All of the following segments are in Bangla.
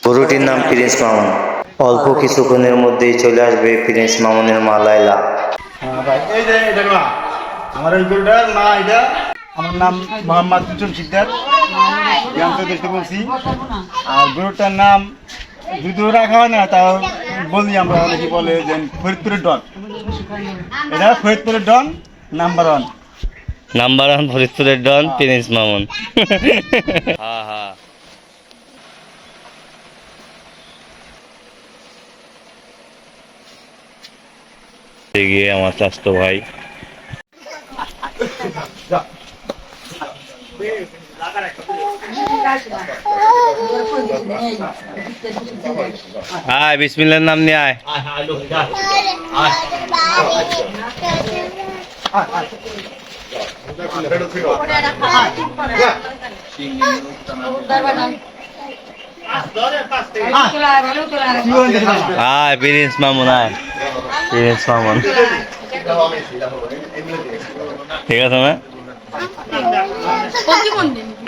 গরুটির নাম প্রিন্স মামুন। অল্প কিছুক্ষণের মধ্যেই চলে আসবে প্রিন্স মামুনের মা লাইলা। ভাই এই যে এটা মা, আমার ওই গরুটার মা এটা। আমার নাম মোহাম্মদ কুসুম শিকদার, গ্রাম থেকে বলছি। আর গরুটার নাম যদিও রাখা হয় না, তাও বলি আমরা, অনেকে বলে যে ফরিদপুরের ডন। এটা ফরিদপুরের ডন নাম্বার 1। নাম্বার 1 ফরিদপুরের ডন প্রিন্স মামুন। হ্যাঁ হ্যাঁ, গিয়ে আমার চাচতো ভাই। আয় বিসমিল্লাহর নাম নিয়ে আয়। আয় প্রিন্স মামুন, আয় প্রিন্স মামুন। ঠিক আছে না?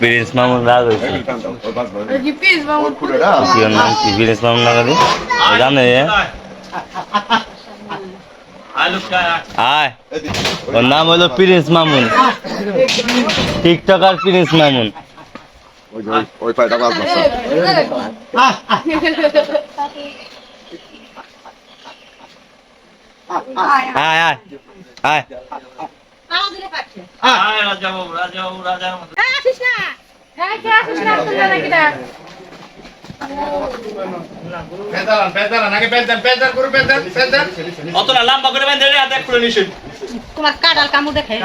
প্রিন্স মামুন রাগ হয়েছে। নাম কি প্রিন্স মামুন লাগালি জানে? আয়, ওর নাম হলো Prince Mamun, TikToker Prince Mamun. আয় আয় আয়। তোমার কাটাল কামু দেখে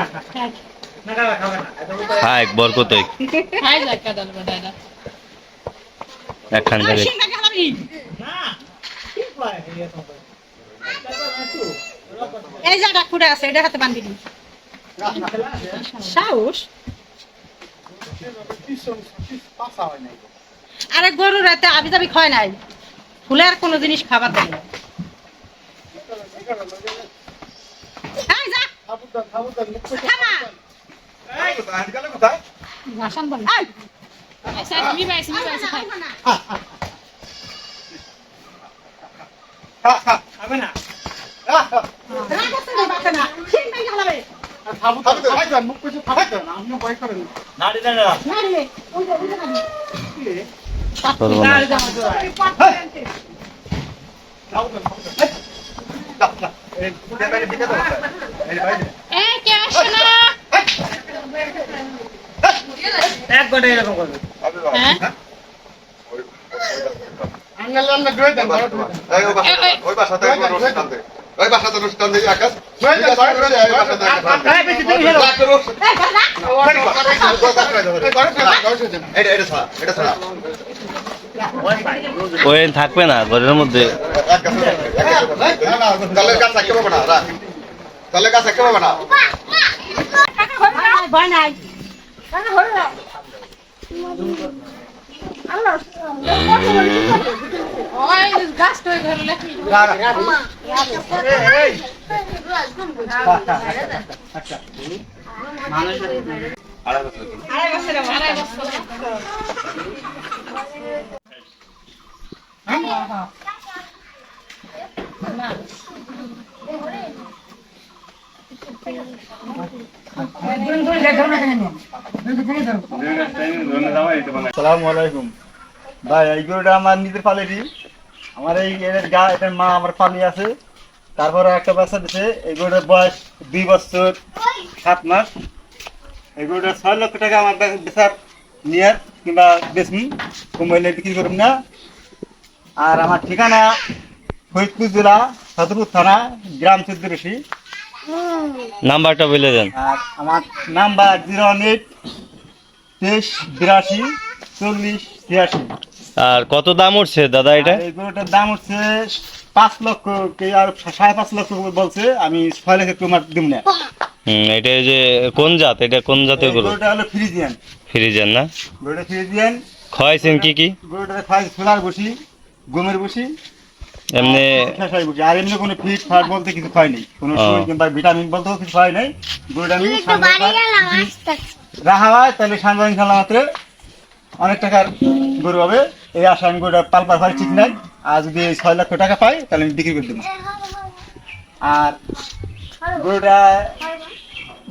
হাই বরকত একখান থেকে এই জায়গা ফুটে আছে, এটা হাতে বান্ধি দিন। সাহস আরে গরু রাতে আবি যাবি খায় নাই, ফুলের কোনো জিনিস খাবার দেয় না। এই যা থামা ভাষণ বল। এই আচ্ছা তুমি বাইছি খাই হবে না। রাগছ না বাতে না ঠিক নাই গলাবে খাবো তো খাই যান, মুখ কিছু খাই যান, আপনি ভয় করেন না। না রে না রে ওই যে না এই কে আসনা এক ঘন্টা এরকম করবে। হ্যাঁ আঙ্গাল আঙ্গাল ধরে দেন, ওই বাসাতে ওই বাসাতে রুস্তান দিয়ে আকাশ ওই থাকবে না ঘরের মধ্যে। তালের গাছ থাকতে পারবে না, তালের গাছ থাকতে পারবে না। ভয় নাই আসসালামু আলাইকুম ভাই। এই গরুটা আমার নিজের পালেরই। আমার এই এর গা, এটার মা আমার পালি আছে। তারপরে একটা বাচ্চা দিছে। এই গরুটার বয়স 2 বছর 7 মাস। এই গরুটা 6 লক্ষ টাকা আমার বেচার নিয়ার কিংবা বেশি কমাইলে বিক্রি করুন না। আর আমার ঠিকানা ফরিদপুর জেলা সদরপুর থানা, গ্রাম চৌদ্দরশি। নাম্বারটা বলে দেন। আর আমার নাম্বার 018 23 82 40 86। আর কত দাম উঠছে দাদা এটা? এই গরুটার দাম হচ্ছে 5 লক্ষ, আর 5.5 লক্ষ বলছে। আমি 6 লাখ তোমার দিব না। এটা যে কোন জাত, এটা কোন জাতের গরু? গরুটা হলো ফ্রিজিয়ান। ফ্রিজিয়ান না? গরুটা ফ্রিজিয়ান। খাওয়াইছেন কি কি? গরুটা খাই সোলার বসি, গমের বসি, এমনি শেষাই বসি। আর এমনি কোনো ফিট ফাট বলতে কিছু খাই নাই, কোনো সুই কিংবা ভিটামিন বলতেও কিছু খাই নাই। গরুটা আমি রাখা হয়, তাহলে সাংবাদিক খেলা মাত্র অনেক টাকার গরু হবে। এই আশা আমি গরুটা পালবার ভাই ঠিক নাই। আর যদি 6 লক্ষ টাকা পাই তাহলে আমি বিক্রি করে দেবো। আর গরুটা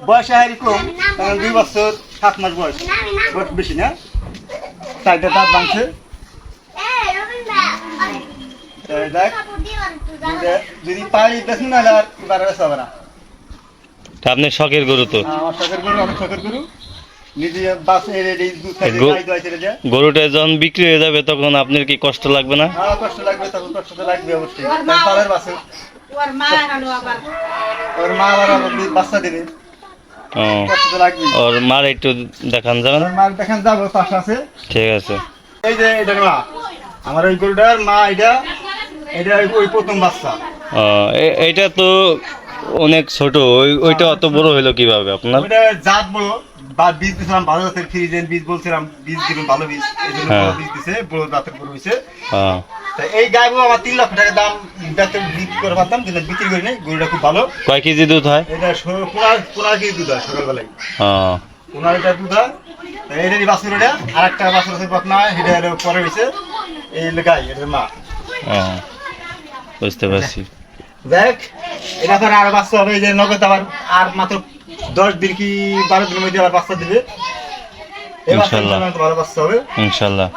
বয়স হারি কম, কারণ 2 বছর 7 মাস বয়স, বয়স বেশি না। 4টা দাঁত ভাঙছে। দেখ যদি পাই দেখুন না আর বারে হবে না। তা আপনার শখের গরু তো। আমার শখের গরু, অনেক শখের গরু। নিজে বাস এর দুধ খাইতে গো- গাই দোয়াইতে যায়। গরুটা যখন বিক্রি হয়ে যাবে তখন আপনার কি কষ্ট লাগবে না? কষ্ট লাগবে, তখন কষ্ট তো লাগবে অবশ্যই। পালের বাছুর, ওর মা হলো আবার ওর মা আবার বাচ্চা দিবে, ও, কষ্ট তো লাগবে। ওর মার একটু দেখান যাবেন? ওর মা দেখেন যাবো, পাশে আছে। ঠিক আছে। এই যে এটার মা, আমার ওই গরুটার মা, এটা ওই প্রথম বাচ্চা। ও, এইটা তো অনেক ছোট, ওইটা অত বড় হলো কিভাবে আপনার? ওইটা জাত বড়, বা বীজ দিয়েছিলাম ভালো জাতের, ফ্রিজেন বীজ বলছিলাম, বীজ দিলাম ভালো বীজ, এই জন্য হ্যাঁ। বড় বীজ দিছে, বড় জাতের গরু হয়েছে। হ্যাঁ। তা এই গাইবো আমার 3 লক্ষ টাকা দাম বিক্রি করে পারতাম, কিন্তু বিক্রি করি নাই। গরুটা খুব ভালো। কয় কেজি দুধ হয়? এটা 15 কেজি দুধ হয় সকালবেলায়। ও, 15 লিটার দুধ হয়। তা এটারই বাছুর, এটা আর একটা বাছুর আছে বকনা, এটা হলো পরে হয়েছে। এই গাই, এটার মা। ও, বুঝতে পারছি। দেখ এটা পরে আর বাচ্চা হবে, এই যে নগদ আবার আর মাত্র 10 দিন কি 12 দিনের মধ্যে আবার বাচ্চা দিবে। এই বাচ্চা ইনশাল্লাহ। ভালো বাচ্চা হবে। ইনশাল্লাহ।